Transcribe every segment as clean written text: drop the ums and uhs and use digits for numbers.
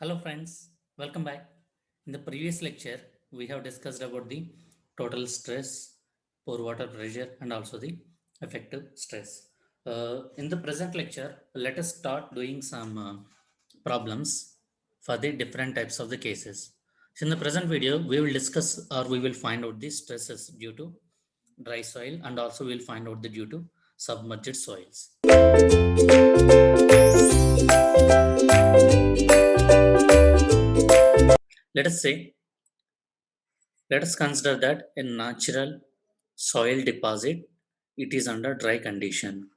Hello friends, welcome back. In the previous lecture, we have discussed about the total stress, pore water pressure and also the effective stress. In the present lecture, let us start doing some problems for the different types of the cases. So in the present video, we will discuss or we will find out the stresses due to dry soil and also we will find out the due to submerged soils. Let us say Let us consider that a natural soil deposit it is under dry condition.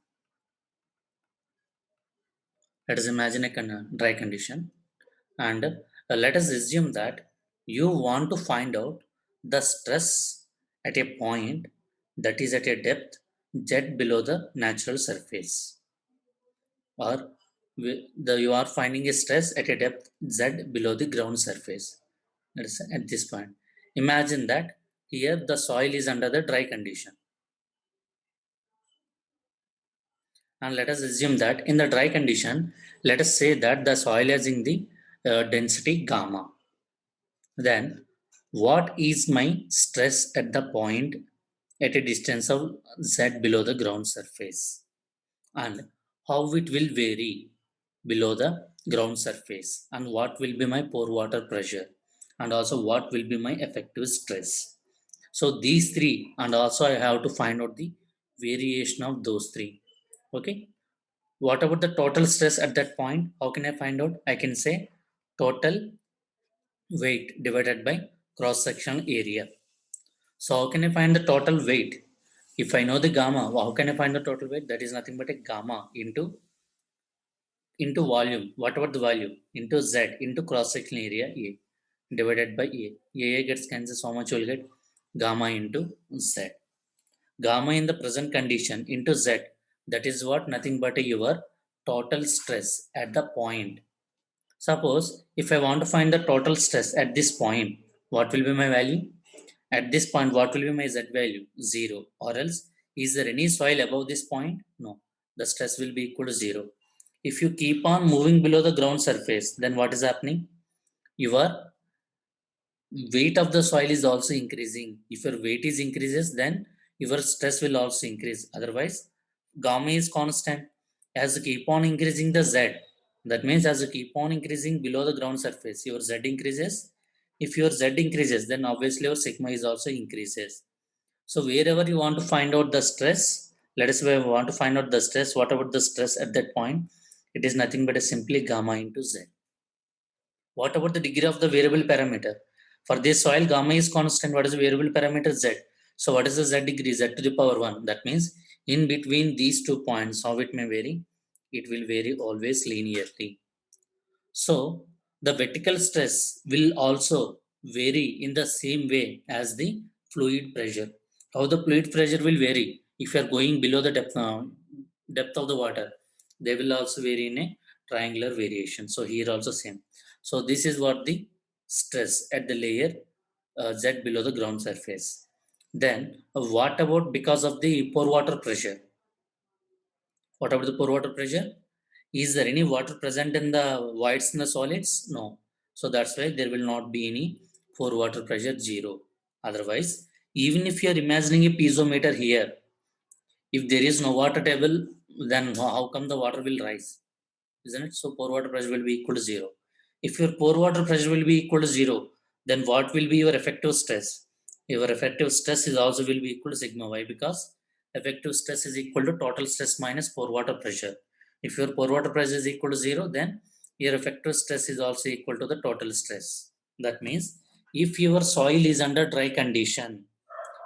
Let us imagine a dry condition and let us assume that you want to find out the stress at a point that is at a depth jet below the natural surface, or you are finding a stress at a depth z below the ground surface. Let us say at this point, imagine that here the soil is under the dry condition. And let us assume that in the dry condition, let us say that the soil is in the density gamma. Then what is my stress at the point at a distance of z below the ground surface? And how it will vary below the ground surface? And what will be my pore water pressure? And also what will be my effective stress? So these three, and also I have to find out the variation of those three. Okay. What about the total stress at that point? How can I find out? I can say total weight divided by cross sectional area. So how can I find the total weight? If I know the gamma, how can I find the total weight? That is nothing but a gamma into volume, whatever the value, into z into cross sectional area A divided by A. A gets cancelled, so much you will get gamma into z. Gamma in the present condition into z, that is what, nothing but your total stress at the point. Suppose if I want to find the total stress at this point, what will be my value? At this point, what will be my z value? 0. Or else, is there any soil above this point? No. The stress will be equal to 0. If you keep on moving below the ground surface, then what is happening? Your weight of the soil is also increasing. If your weight is increases, then your stress will also increase. Otherwise, gamma is constant. As you keep on increasing the z, that means as you keep on increasing below the ground surface, your z increases. If your z increases, then obviously your sigma is also increases. So wherever you want to find out the stress, let us say we want to find out the stress. What about the stress at that point? It is nothing but a simply gamma into z. What about the degree of the variable parameter? For this soil, gamma is constant. What is the variable parameter? Z. So what is the Z degree? Z to the power 1. That means in between these 2 points, how it may vary? It will vary always linearly. So the vertical stress will also vary in the same way as the fluid pressure. How the fluid pressure will vary? If you are going below the depth of the water, they will also vary in a triangular variation. So here also same. So this is what the stress at the layer Z below the ground surface. Then what about because of the pore water pressure? What about the pore water pressure? Is there any water present in the voids in the solids? No. So that's why there will not be any pore water pressure 0. Otherwise, even if you are imagining a piezometer here, if there is no water table, then how come the water will rise? Isn't it? So pore water pressure will be equal to 0. If your pore water pressure will be equal to 0, then what will be your effective stress? Your effective stress is also will be equal to sigma y, because effective stress is equal to total stress minus pore water pressure. If your pore water pressure is equal to 0, then your effective stress is also equal to the total stress. That means if your soil is under dry condition,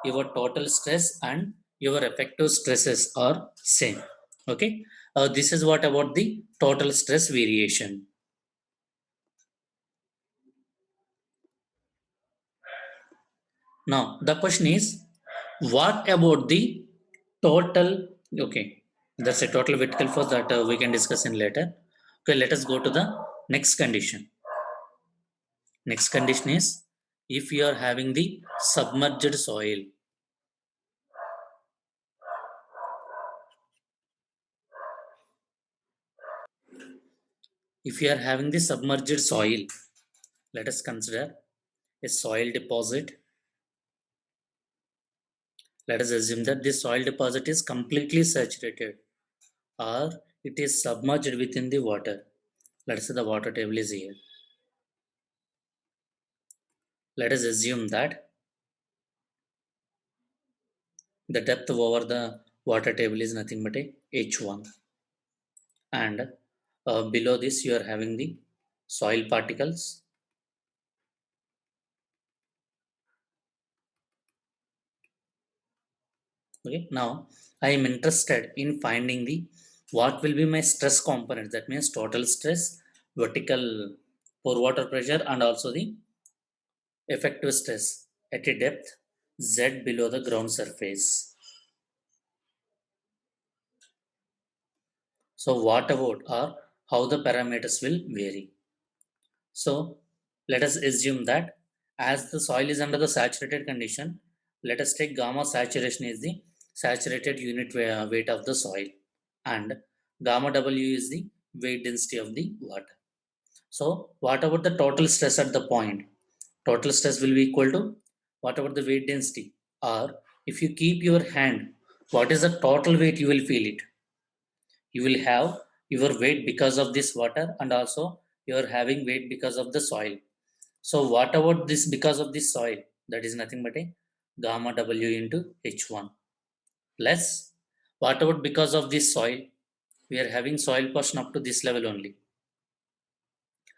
your total stress and your effective stresses are same. Okay. This is what about the total stress variation. Now the question is, what about the total? Okay, that's a total vertical force that we can discuss in later. Okay, let us go to the next condition. Next condition is, if you are having the submerged soil. If you are having the submerged soil, let us consider a soil deposit. Let us assume that this soil deposit is completely saturated or it is submerged within the water. Let us say the water table is here. Let us assume that the depth over the water table is nothing but a h1, and below this you are having the soil particles. Okay, now I am interested in finding the what will be my stress component. That means total stress, vertical pore water pressure, and also the effective stress at a depth z below the ground surface. So what about or how the parameters will vary? So let us assume that as the soil is under the saturated condition, let us take gamma saturation is the saturated unit weight of the soil, and gamma W is the weight density of the water. So what about the total stress at the point? Total stress will be equal to what about the weight density? Or if you keep your hand, what is the total weight you will feel it? You will have your weight because of this water, and also you are having weight because of the soil. So what about this because of this soil? That is nothing but a gamma W into H1 plus what about because of this soil? We are having soil portion up to this level only.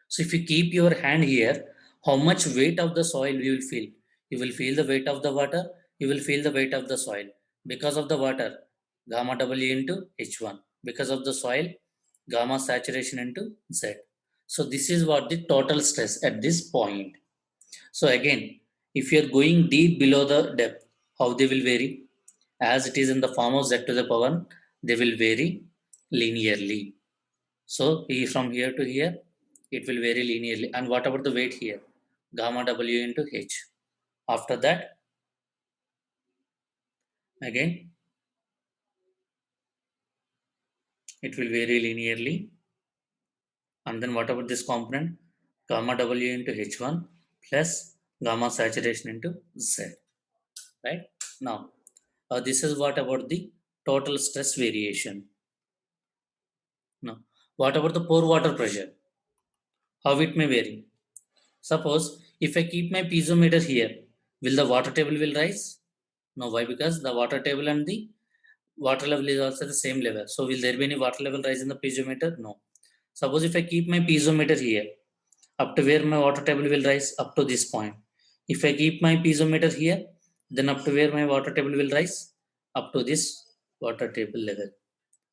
So if you keep your hand here, how much weight of the soil you will feel? You will feel the weight of the water, you will feel the weight of the soil. Because of the water, gamma W into H1. Because of the soil, gamma saturation into Z. So this is what the total stress at this point. So again, if you are going deep below the depth, how they will vary? As it is in the form of Z to the power, they will vary linearly. So from here to here, it will vary linearly. And what about the weight here? Gamma W into H. After that, again, it will vary linearly. And then what about this component? Gamma W into H1 plus gamma saturation into Z. Right? Now, this is what about the total stress variation. Now, what about the pore water pressure? How it may vary? Suppose if I keep my piezometer here, will the water table will rise? No, why? Because the water table and the water level is also the same level. So will there be any water level rise in the piezometer? No. Suppose if I keep my piezometer here, up to where my water table will rise? Up to this point. If I keep my piezometer here, then up to where my water table will rise? Up to this water table level.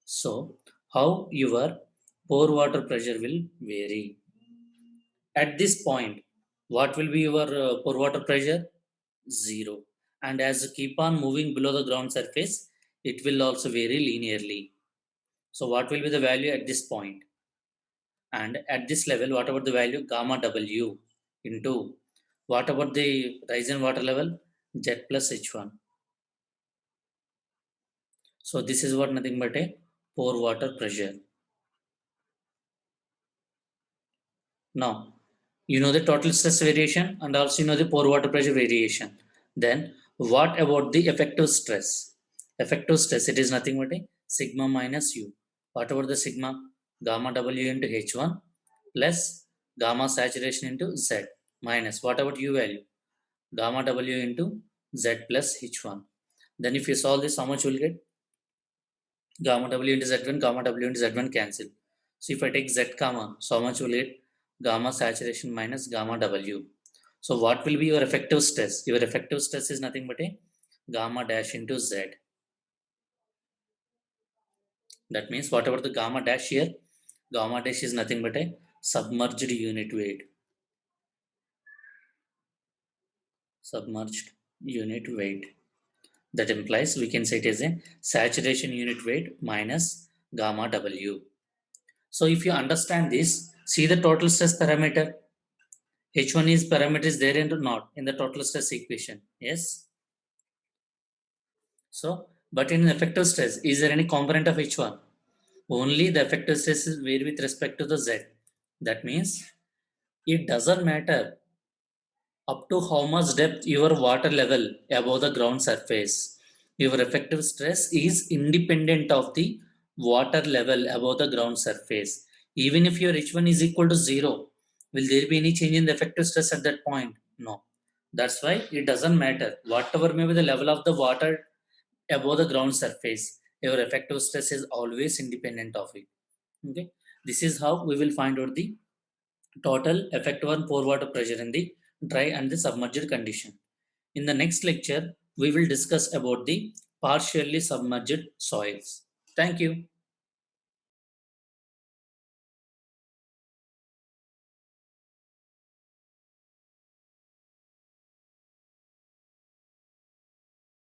So how your pore water pressure will vary? At this point, what will be your pore water pressure? Zero. And as you keep on moving below the ground surface, it will also vary linearly. So what will be the value at this point? And at this level, what about the value gamma W into what about the rise in water level? Z plus H1. So this is what nothing but a pore water pressure. Now, you know the total stress variation and also you know the pore water pressure variation. Then what about the effective stress? Effective stress, it is nothing but a sigma minus U. What about the sigma? Gamma W into H1 plus gamma saturation into Z minus what about U value? Gamma W into Z plus H1. Then if you solve this, how much you will get? Gamma W into Z1, gamma W into Z1 cancel. So if I take Z gamma, so how much will it? Gamma saturation minus gamma W. So what will be your effective stress? Your effective stress is nothing but a gamma dash into Z. That means whatever the gamma dash here, gamma dash is nothing but a submerged unit weight. Submerged unit weight. That implies we can say it is a saturation unit weight minus gamma W. So if you understand this, see the total stress parameter. H1 is parameter is there and not in the total stress equation. Yes. So, but in effective stress, is there any component of H1? Only the effective stress is vary with respect to the Z. That means it doesn't matter up to how much depth your water level above the ground surface. Your effective stress is independent of the water level above the ground surface. Even if your H1 is equal to 0, will there be any change in the effective stress at that point? No. That's why it doesn't matter. Whatever may be the level of the water above the ground surface, your effective stress is always independent of it. Okay. This is how we will find out the total effective on pore water pressure in the dry and the submerged condition. In the next lecture, we will discuss about the partially submerged soils. Thank you.